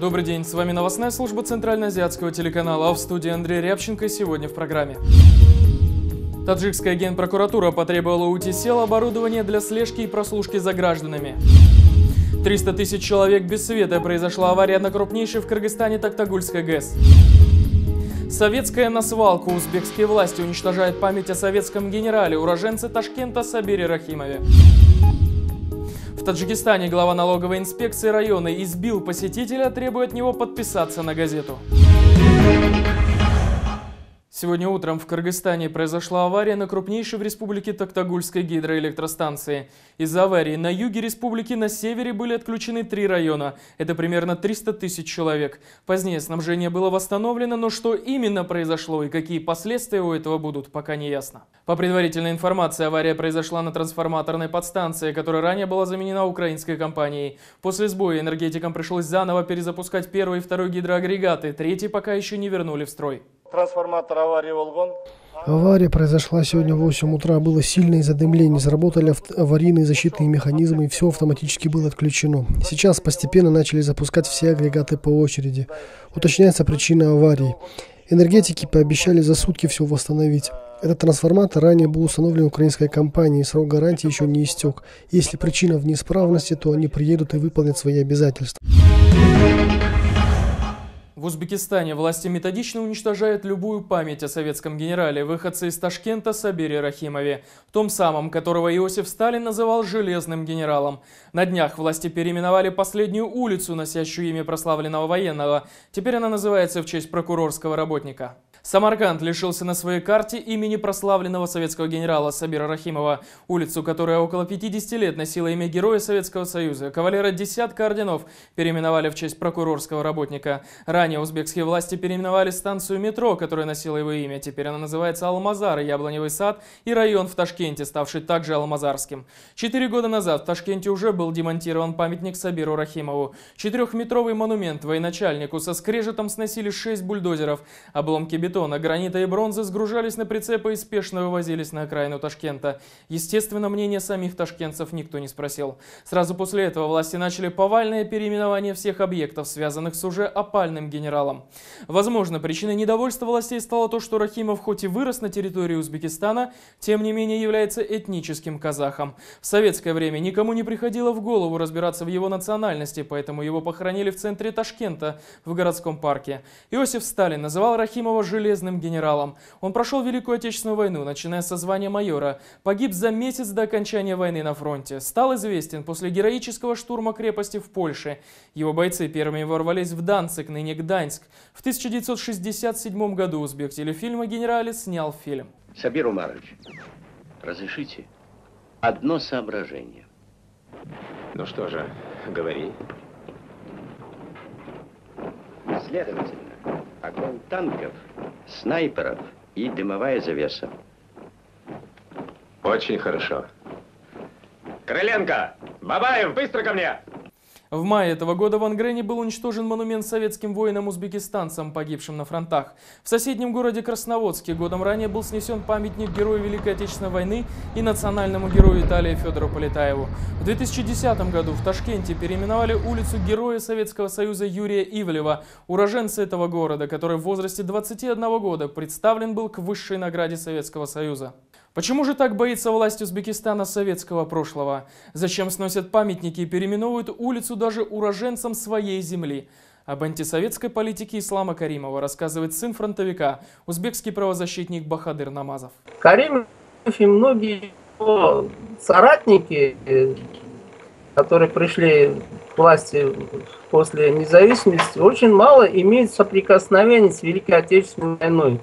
Добрый день, с вами новостная служба Центральноазиатского телеканала, а в студии Андрей Рябченко. Сегодня в программе. Таджикская генпрокуратура потребовала у УТСел оборудование для слежки и прослушки за гражданами. 300 тысяч человек без света. Произошла авария на крупнейшей в Кыргызстане Токтагульской ГЭС. Советская на свалку. Узбекские власти уничтожают память о советском генерале, уроженце Ташкента Сабире Рахимове. В Таджикистане глава налоговой инспекции района избил посетителя, требуя от него подписаться на газету. Сегодня утром в Кыргызстане произошла авария на крупнейшей в республике Токтагульской гидроэлектростанции. Из-за аварии на юге республики на севере были отключены 3 района. Это примерно 300 тысяч человек. Позднее снабжение было восстановлено, но что именно произошло и какие последствия у этого будут, пока не ясно. По предварительной информации, авария произошла на трансформаторной подстанции, которая ранее была заменена украинской компанией. После сбоя энергетикам пришлось заново перезапускать первый и второй гидроагрегаты, третий пока еще не вернули в строй. Трансформатор аварии «Волгон». Авария произошла сегодня в 8 утра. Было сильное задымление, заработали аварийные защитные механизмы, и все автоматически было отключено. Сейчас постепенно начали запускать все агрегаты по очереди. Уточняется причина аварии. Энергетики пообещали за сутки все восстановить. Этот трансформатор ранее был установлен украинской компанией, срок гарантии еще не истек. Если причина в неисправности, то они приедут и выполнят свои обязательства. В Узбекистане власти методично уничтожают любую память о советском генерале, выходце из Ташкента Сабире Рахимове, том самом, которого Иосиф Сталин называл «железным генералом». На днях власти переименовали последнюю улицу, носящую имя прославленного военного. Теперь она называется в честь прокурорского работника. Самарканд лишился на своей карте имени прославленного советского генерала Сабира Рахимова, улицу, которая около 50 лет носила имя Героя Советского Союза. Кавалера десятка орденов переименовали в честь прокурорского работника. Ранее узбекские власти переименовали станцию метро, которая носила его имя. Теперь она называется Алмазар, Яблоневый сад, и район в Ташкенте, ставший также Алмазарским. 4 года назад в Ташкенте уже был демонтирован памятник Сабиру Рахимову. 4-метровый монумент военачальнику со скрежетом сносили 6 бульдозеров. Обломки бетона, гранита и бронзы сгружались на прицепы и спешно вывозились на окраину Ташкента. Естественно, мнение самих ташкентцев никто не спросил. Сразу после этого власти начали повальное переименование всех объектов, связанных с уже опальным генералом. Возможно, причиной недовольства властей стало то, что Рахимов хоть и вырос на территории Узбекистана, тем не менее является этническим казахом. В советское время никому не приходило в голову разбираться в его национальности, поэтому его похоронили в центре Ташкента, в городском парке. Иосиф Сталин называл Рахимова «железным генералом». Он прошел Великую Отечественную войну, начиная со звания майора. Погиб за месяц до окончания войны на фронте. Стал известен после героического штурма крепости в Польше. Его бойцы первыми ворвались в Данциг, ныне Гданьск. В 1967 году узбек телефильм о генерале снял фильм. Сабир Умарович, разрешите? Одно соображение. Ну что же, говори. Следовательно, огонь танков, снайперов и дымовая завеса. Очень хорошо. Крыленко! Бабаев, быстро ко мне! В мае этого года в Ангрене был уничтожен монумент советским воинам-узбекистанцам, погибшим на фронтах. В соседнем городе Красноводске годом ранее был снесен памятник герою Великой Отечественной войны и национальному герою Италии Федору Полетаеву. В 2010 году в Ташкенте переименовали улицу Героя Советского Союза Юрия Ивлева, уроженца этого города, который в возрасте 21 года представлен был к высшей награде Советского Союза. Почему же так боится власть Узбекистана советского прошлого? Зачем сносят памятники и переименовывают улицу даже уроженцам своей земли? Об антисоветской политике Ислама Каримова рассказывает сын фронтовика, узбекский правозащитник Бахадыр Намазов. Каримов и многие его соратники, которые пришли к власти после независимости, очень мало имеют соприкосновений с Великой Отечественной войной.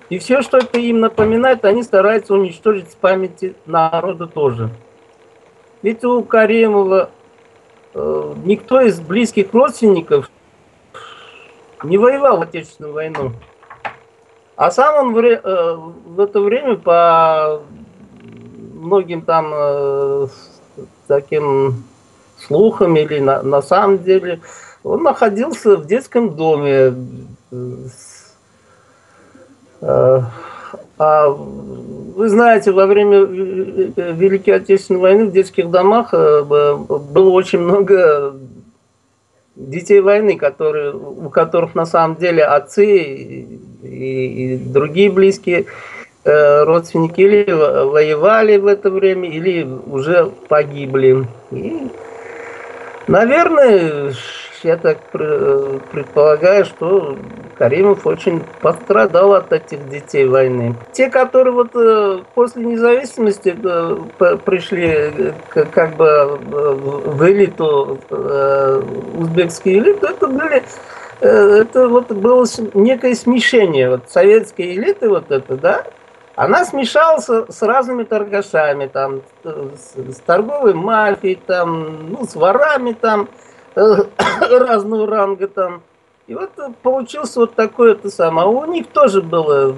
И все, что это им напоминает, они стараются уничтожить с памяти народа тоже. Ведь у Каримова никто из близких родственников не воевал в Отечественную войну. А сам он в это время по многим там таким слухам или на самом деле он находился в детском доме. Вы знаете, во время Великой Отечественной войны в детских домах было очень много детей войны, у которых на самом деле отцы и другие близкие родственники или воевали в это время, или уже погибли. И, наверное, я так предполагаю, что Каримов очень пострадал от этих детей войны. Те, которые вот после независимости пришли как бы в элиту, узбекские элиты, это вот было некое смешение. Вот советские элиты вот это, да, она смешалась с разными торгашами, там, с торговой мафией, там, ну, с ворами там, разного ранга там. И вот получился вот такой это самое. А у них тоже было,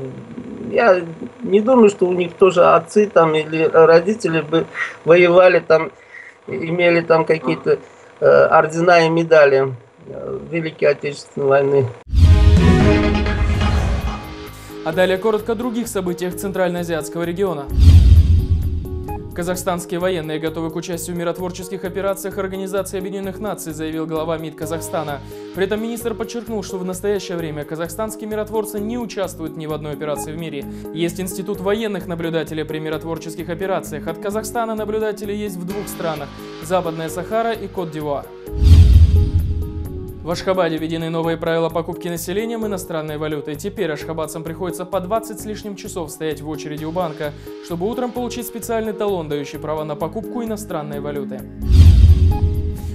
я не думаю, что у них тоже отцы там или родители бы воевали там, имели там какие-то ордена и медали Великой Отечественной войны. А далее коротко о других событиях Центральноазиатского региона. Казахстанские военные готовы к участию в миротворческих операциях Организации Объединенных Наций, заявил глава МИД Казахстана. При этом министр подчеркнул, что в настоящее время казахстанские миротворцы не участвуют ни в одной операции в мире. Есть институт военных наблюдателей при миротворческих операциях. От Казахстана наблюдатели есть в двух странах – Западная Сахара и Кот-д'Ивуар. В Ашхабаде введены новые правила покупки населением иностранной валютой. Теперь ашхабадцам приходится по 20 с лишним часов стоять в очереди у банка, чтобы утром получить специальный талон, дающий право на покупку иностранной валюты.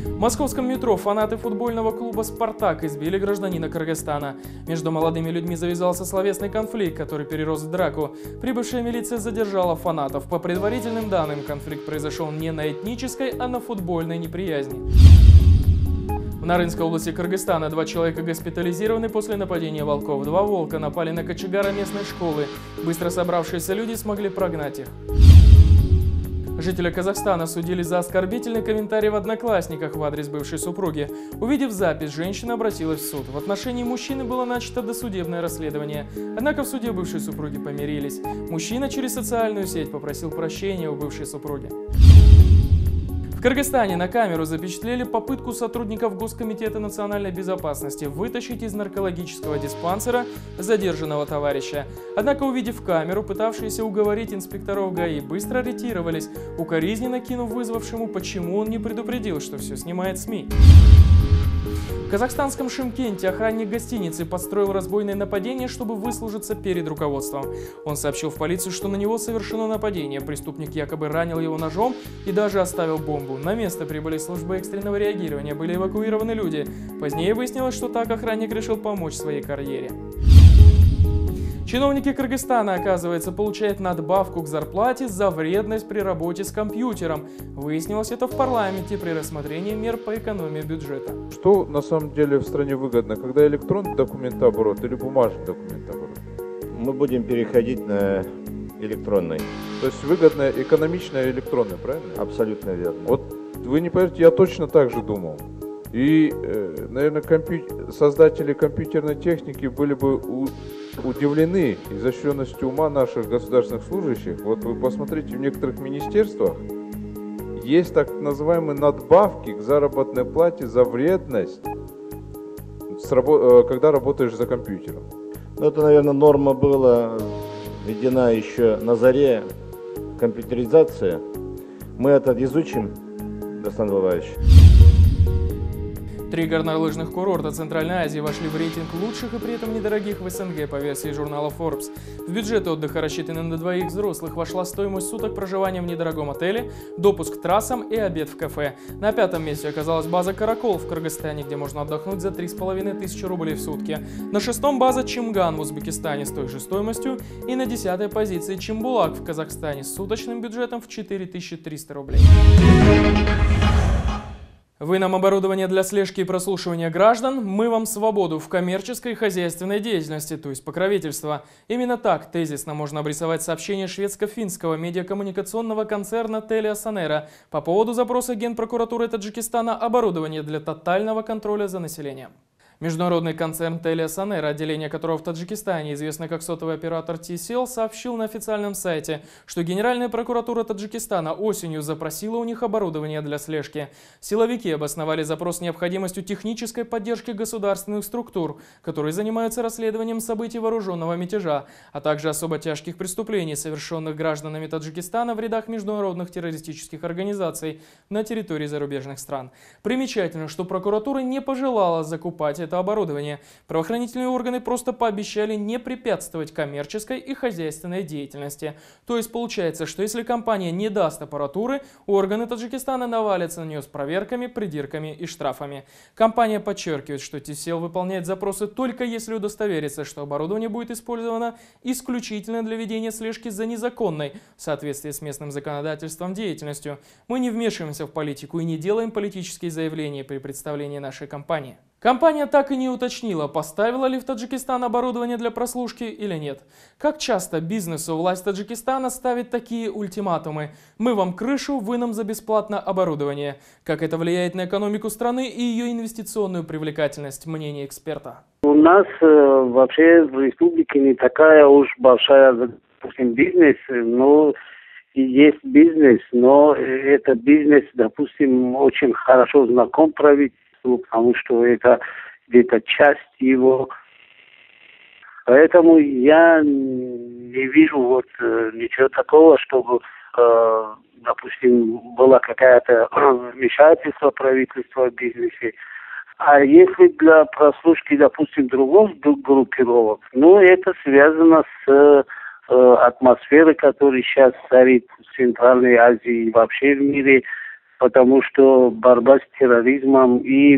В московском метро фанаты футбольного клуба «Спартак» избили гражданина Кыргызстана. Между молодыми людьми завязался словесный конфликт, который перерос в драку. Прибывшая милиция задержала фанатов. По предварительным данным, конфликт произошел не на этнической, а на футбольной неприязни. В Нарынской области Кыргызстана 2 человека госпитализированы после нападения волков. 2 волка напали на кочегара местной школы. Быстро собравшиеся люди смогли прогнать их. Жителя Казахстана судили за оскорбительный комментарий в Одноклассниках в адрес бывшей супруги. Увидев запись, женщина обратилась в суд. В отношении мужчины было начато досудебное расследование. Однако в суде бывшей супруги помирились. Мужчина через социальную сеть попросил прощения у бывшей супруги. В Кыргызстане на камеру запечатлели попытку сотрудников Госкомитета национальной безопасности вытащить из наркологического диспансера задержанного товарища. Однако, увидев камеру, пытавшиеся уговорить инспекторов ГАИ быстро ретировались, укоризненно кинув вызвавшему, почему он не предупредил, что все снимает СМИ. В казахстанском Шымкенте охранник гостиницы подстроил разбойное нападение, чтобы выслужиться перед руководством. Он сообщил в полицию, что на него совершено нападение. Преступник якобы ранил его ножом и даже оставил бомбу. На место прибыли службы экстренного реагирования, были эвакуированы люди. Позднее выяснилось, что так охранник решил помочь своей карьере. Чиновники Кыргызстана, оказывается, получают надбавку к зарплате за вредность при работе с компьютером. Выяснилось это в парламенте при рассмотрении мер по экономии бюджета. Что на самом деле в стране выгодно, когда электронный документооборот или бумажный документооборот? Мы будем переходить на электронный. То есть выгодно, экономично электронный, правильно? Абсолютно верно. Вот вы не поверите, я точно так же думал. И, наверное, создатели компьютерной техники были бы удивлены изощренностью ума наших государственных служащих. Вот вы посмотрите, в некоторых министерствах есть так называемые надбавки к заработной плате за вредность, когда работаешь за компьютером. Ну, это, наверное, норма была введена еще на заре компьютеризации. Мы это изучим, Александр Владимирович. 3 горнолыжных курорта Центральной Азии вошли в рейтинг лучших и при этом недорогих в СНГ по версии журнала Forbes. В бюджет отдыха, рассчитанный на 2 взрослых, вошла стоимость суток проживания в недорогом отеле, допуск к трассам и обед в кафе. На 5-м месте оказалась база Каракол в Кыргызстане, где можно отдохнуть за 3500 рублей в сутки. На 6-м база Чимган в Узбекистане с той же стоимостью. И на 10-й позиции Чимбулак в Казахстане с суточным бюджетом в 4300 рублей. Вы нам оборудование для слежки и прослушивания граждан, мы вам свободу в коммерческой и хозяйственной деятельности, то есть покровительство. Именно так тезисно можно обрисовать сообщение шведско-финского медиакоммуникационного концерна TeliaSonera по поводу запроса Генпрокуратуры Таджикистана оборудование для тотального контроля за населением. Международный концерн Telia-Sonera, отделение которого в Таджикистане известно как сотовый оператор TCL, сообщил на официальном сайте, что Генеральная прокуратура Таджикистана осенью запросила у них оборудование для слежки. Силовики обосновали запрос необходимостью технической поддержки государственных структур, которые занимаются расследованием событий вооруженного мятежа, а также особо тяжких преступлений, совершенных гражданами Таджикистана в рядах международных террористических организаций на территории зарубежных стран. Примечательно, что прокуратура не пожелала закупать это оборудование. Правоохранительные органы просто пообещали не препятствовать коммерческой и хозяйственной деятельности. То есть получается, что если компания не даст аппаратуры, органы Таджикистана навалятся на нее с проверками, придирками и штрафами. Компания подчеркивает, что TCL выполняет запросы только если удостоверится, что оборудование будет использовано исключительно для ведения слежки за незаконной, в соответствии с местным законодательством, деятельностью. Мы не вмешиваемся в политику и не делаем политические заявления при представлении нашей компании. Компания так и не уточнила, поставила ли в Таджикистан оборудование для прослушки или нет. Как часто бизнесу власть Таджикистана ставит такие ультиматумы: мы вам крышу, вы нам за бесплатно оборудование. Как это влияет на экономику страны и ее инвестиционную привлекательность? Мнение эксперта. У нас вообще в республике не такая уж большая, допустим, бизнес, но есть бизнес, но этот бизнес, допустим, очень хорошо знаком правительству, потому что это где-то часть его. Поэтому я не вижу ничего такого, чтобы, допустим, было какое-то вмешательство правительства в бизнесе. А если для прослушки, допустим, других группировок, это связано с атмосферой, которая сейчас царит в Центральной Азии и вообще в мире, потому что борьба с терроризмом. И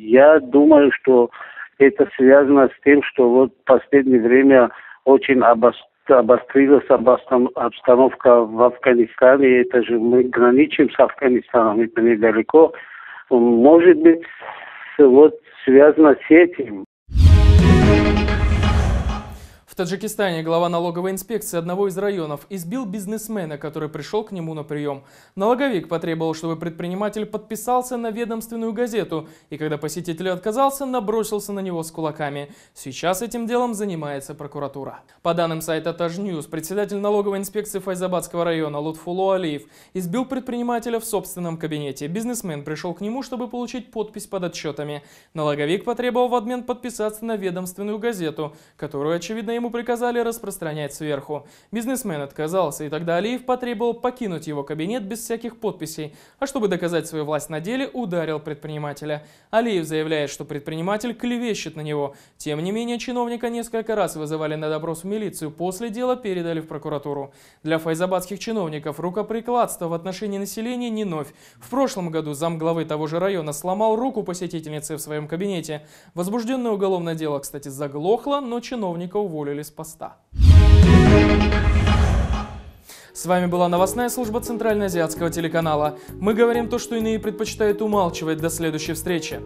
я думаю, что это связано с тем, что в последнее время очень обострилась обстановка в Афганистане. Это же мы граничим с Афганистаном, это недалеко. Может быть, связано с этим. В Таджикистане глава налоговой инспекции одного из районов избил бизнесмена, который пришел к нему на прием. Налоговик потребовал, чтобы предприниматель подписался на ведомственную газету, и когда посетитель отказался, набросился на него с кулаками. Сейчас этим делом занимается прокуратура. По данным сайта Тажньюз, председатель налоговой инспекции Файзабадского района Лутфуло Алиев избил предпринимателя в собственном кабинете. Бизнесмен пришел к нему, чтобы получить подпись под отчетами. Налоговик потребовал в обмен подписаться на ведомственную газету, которую, очевидно, ему приказали распространять сверху. Бизнесмен отказался, и тогда Алиев потребовал покинуть его кабинет без всяких подписей, а чтобы доказать свою власть на деле, ударил предпринимателя. Алиев заявляет, что предприниматель клевещет на него. Тем не менее, чиновника несколько раз вызывали на допрос в милицию, после дела передали в прокуратуру. Для файзабадских чиновников рукоприкладство в отношении населения не новь. В прошлом году замглавы того же района сломал руку посетительницы в своем кабинете. Возбужденное уголовное дело, кстати, заглохло, но чиновника уволили с поста. С вами была новостная служба Центральноазиатского телеканала. Мы говорим то, что иные предпочитают умалчивать. До следующей встречи.